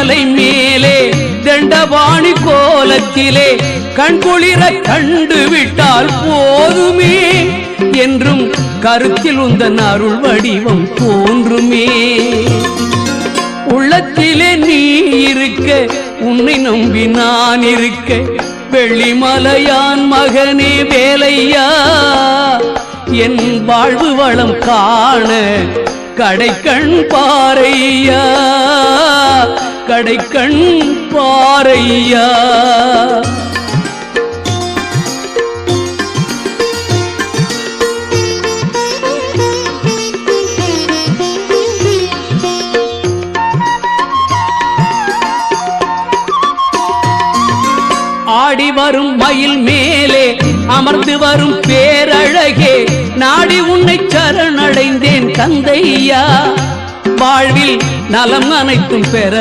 கொல்லிமலை மேலே தண்டபாணி கோலத்திலே கண்குளிர கண்டுவிட்டால் போதுமே என்றும் கருத்தில் உந்தன் அருள் வடிவம் தோன்றுமே. உள்ளத்திலே நீ இருக்க உன்னை நம்பி நான் இருக்க வெள்ளிமலையான் மகனே வேலையா என் வாழ்வு வளம் காண கடைக்கண் பாரையா கடைக்கண் பாரையா. ஆடி வரும் மயில் மேலே அமர்ந்து வரும் பேரழகே நாடி உன்னை சரணடைந்தேன் தந்தையா வாழ்வில் நலம் அனைத்தும் பெற